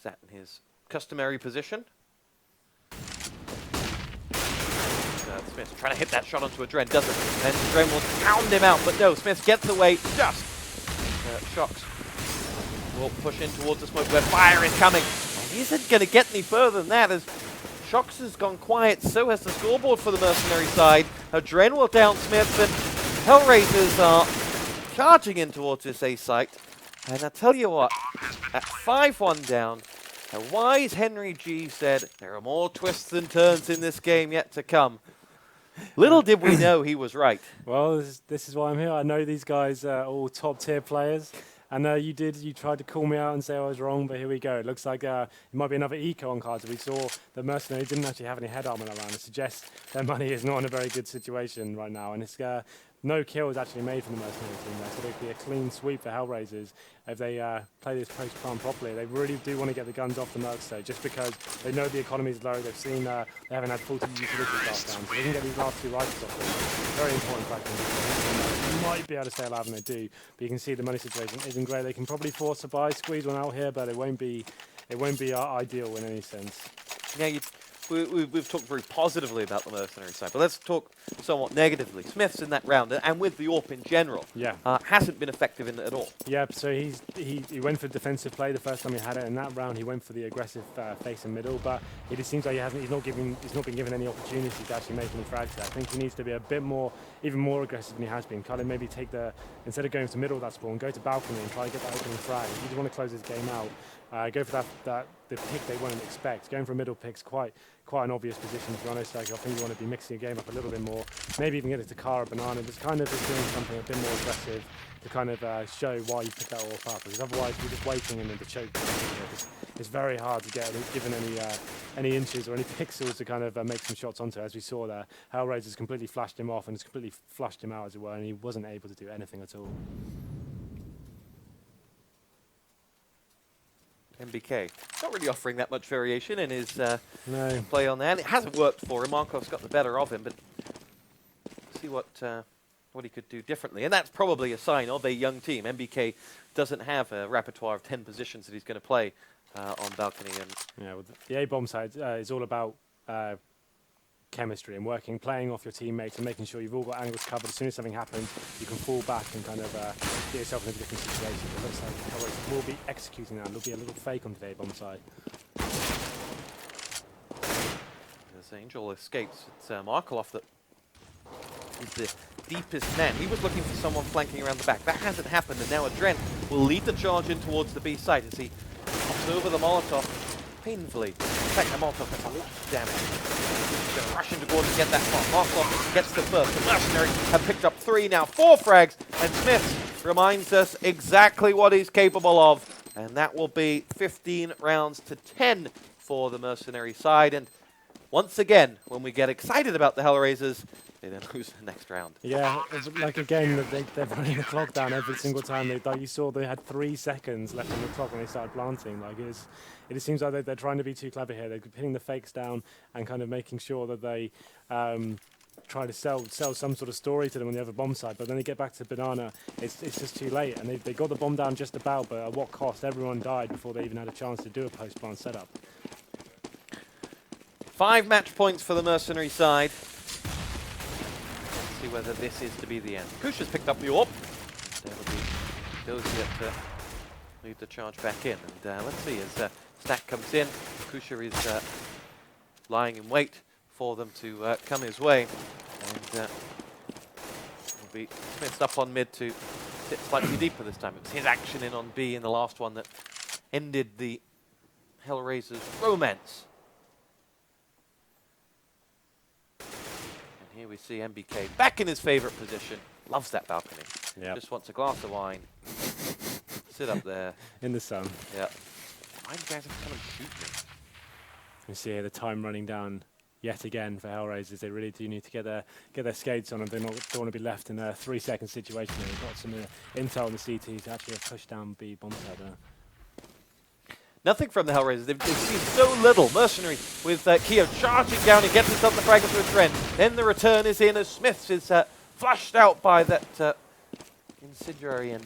[SPEAKER 1] Sat in his customary position. Smith trying to hit that shot onto a Dren, doesn't. And Dren will pound him out, but no, Smith gets away just. Shocks will push in towards the smoke where fire is coming. And he isn't going to get any further than that as Shocks has gone quiet, so has the scoreboard for the Mercenary side. A Dren will down Smith, and HellRaisers are charging in towards this A site. And I tell you what, at 5-1 down, a wise Henry G said, there are more twists and turns in this game yet to come. Little did we know he was right.
[SPEAKER 2] Well, this is why I'm here. I know these guys are all top-tier players. I know you tried to call me out and say I was wrong, but here we go. It looks like it might be another eco on cards. We saw the Mercenary didn't actually have any head armor around. It suggests their money is not in a very good situation right now. And it's no kill is actually made from the Mercenary team there, so it'd be a clean sweep for HellRaisers if they play this post-plan properly. They really do want to get the guns off the Mercs though, just because they know the economy is low. They've seen they haven't had full utility last round, so they can get these last two rifles off them. Very important factor. You might be able to stay alive, and they do, but you can see the money situation isn't great. They can probably force a buy, squeeze one out here, but it won't be ideal in any sense.
[SPEAKER 1] Yeah, we've talked very positively about the Mercenary side, but let's talk somewhat negatively. Smith's in that round, and with the AWP in general, hasn't been effective in it at all.
[SPEAKER 2] Yeah, so he went for defensive play the first time he had it. In that round, he went for the aggressive face and middle, but it just seems like he's not been given any opportunity to actually make any frags there. I think he needs to be a bit more, even more aggressive than he has been. Kind of maybe take instead of going to middle of that spawn, go to balcony and try to get that opening frag. If you just want to close this game out, go for the pick they wouldn't expect. Going for a middle pick's quite an obvious position, to be honest. Like, I think you want to be mixing your game up a little bit more. Maybe even get it to Kara Banana. Just kind of doing something a bit more aggressive to kind of show why you picked that all up. Because otherwise, you're just waiting and then the choke. It's very hard to get given any inches or any pixels to kind of make some shots onto. As we saw there, HellRaisers completely flashed him off and just completely flushed him out, as it were, and he wasn't able to do anything at all.
[SPEAKER 1] MBK not really offering that much variation in his play on that. It hasn't worked for him. Markov's got the better of him, but see what he could do differently. And that's probably a sign of a young team. MBK doesn't have a repertoire of 10 positions that he's going to play on balcony. And
[SPEAKER 2] yeah, well, the A-bomb side is all about chemistry and playing off your teammates and making sure you've all got angles covered. As soon as something happens, you can fall back and kind of get yourself in a different situation. It looks like HellRaisers will be executing that. There'll be a little fake on the A-bomb side.
[SPEAKER 1] As Angel escapes, it's Markov that is the deepest man. He was looking for someone flanking around the back. That hasn't happened, and now a Dren will lead the charge in towards the B site as he pops over the Molotov painfully. In fact, the Molotov has a lot of damage. He's going to rush into Gordon to get that spot. Markov gets the first. The Mercenary have picked up 3, now 4 frags, and Smith reminds us exactly what he's capable of, and that will be 15 rounds to 10 for the Mercenary side. And once again, when we get excited about the HellRaisers, they then lose the next round.
[SPEAKER 2] Yeah, it's like a game that they're running the clock down every single time. Like you saw, they had 3 seconds left on the clock when they started planting. Like it seems like they're trying to be too clever here. They're pinning the fakes down and kind of making sure that they try to sell some sort of story to them on the other bomb side. But then they get back to Banana, it's just too late. And they got the bomb down just about, but at what cost? Everyone died before they even had a chance to do a post-plant setup.
[SPEAKER 1] 5 match points for the Mercenary side. Let's see whether this is to be the end. Kusha's picked up the AWP. Those get to lead the charge back in. And let's see, as Stack comes in, Kusha is lying in wait for them to come his way. And will be Smith's up on mid to sit slightly deeper this time. It was his action in on B in the last one that ended the HellRaisers romance. Here we see MBK back in his favorite position. Loves that balcony.
[SPEAKER 2] Yep.
[SPEAKER 1] Just wants a glass of wine. Sit up there.
[SPEAKER 2] In the sun.
[SPEAKER 1] Yeah. Why do you guys have to come and shoot me?
[SPEAKER 2] You see here the time running down yet again for HellRaisers. They really do need to get their skates on, and they don't want to be left in a 3-second situation. They've got some intel on the CT to actually have pushed down B bomb side there.
[SPEAKER 1] Nothing from the HellRaisers. They've seen so little. Mercenary with Keo charging down and gets himself the frag into a Dren. Then the return is in as Smiths is flushed out by that incendiary, and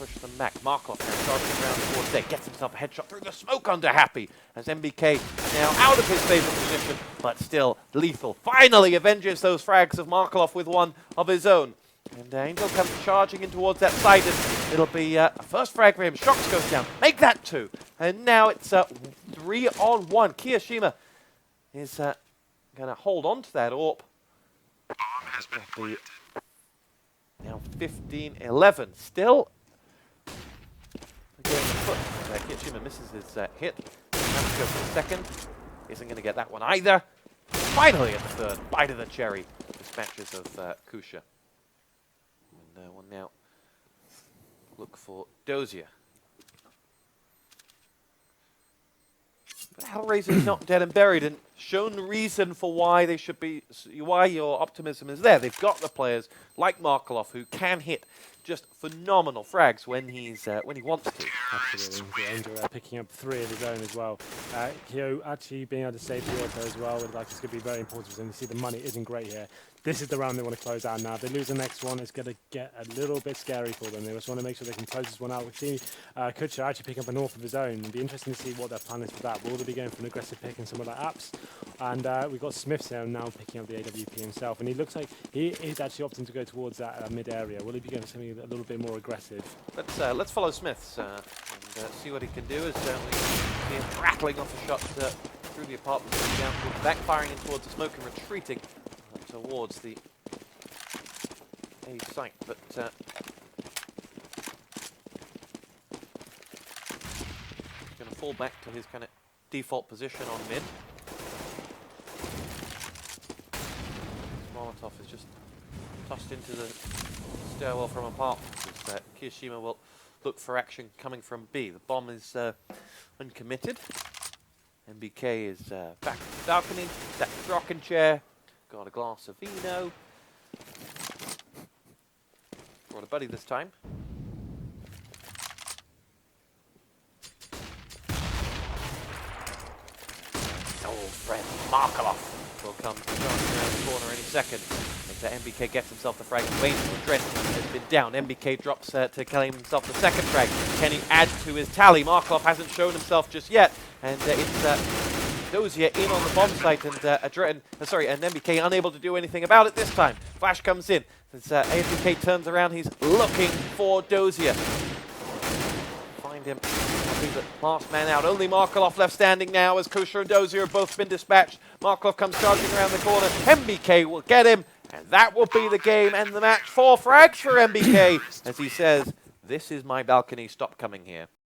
[SPEAKER 1] push them back. Markov now charging around towards there, gets himself a headshot through the smoke under Happy, as MBK now out of his favorite position, but still lethal. Finally avenges those frags of Markov with one of his own. And Angel comes charging in towards that side, and it'll be a first frag for him. Shocks goes down, make that 2. And now it's 3-on-1. Kiyashima is going to hold on to that AWP. It'll be now 15-11. Still getting the foot. Kiyashima misses his hit. Has to go for the second. Isn't going to get that one either. Finally at the third, bite of the cherry. Dispatches of Kusha. And we'll now look for Dozier. But HellRaisers not dead and buried, and shown reason for why they should be, why your optimism is there. They've got the players like Markov who can hit just phenomenal frags when when he wants to.
[SPEAKER 2] Absolutely. Angel picking up 3 of his own as well. Kyo actually being able to save the auto as well, like it's going to be very important. And you see the money isn't great here. This is the round they want to close out now. If they lose the next one, it's going to get a little bit scary for them. They just want to make sure they can close this one out. We see Kucha actually pick up an AWP of his own. It'll be interesting to see what their plan is for that. Will they be going for an aggressive pick in some of the apps? And we've got Smiths here now picking up the AWP himself. And he looks like he is actually opting to go towards that mid area. Will he be going for something a little bit more aggressive?
[SPEAKER 1] Let's follow Smiths and see what he can do. As we see him rattling off a shot through the apartment, down towards the back, firing in towards the smoke and retreating towards the A site. But he's going to fall back to his kind of default position on mid. Molotov is just tossed into the stairwell from apartments. Kiyashima will look for action coming from B. The bomb is uncommitted. MBK is back to the balcony, sat in the rocking chair, got a glass of vino. Brought a buddy this time. Old friend Markov will come around the corner any second. As MBK gets himself the frag. Wayne Trent has been down. MBK drops to claim himself the second frag. Can he add to his tally? Markov hasn't shown himself just yet. And it's Dozier in on the bomb site, and and MBK unable to do anything about it this time. Flash comes in. As MBK turns around, he's looking for Dozier. Find him. I think the last man out. Only Markov left standing now, as Kusha and Dozier have both been dispatched. Markov comes charging around the corner. MBK will get him, and that will be the game and the match. 4 frags for MBK, as he says, "This is my balcony. Stop coming here."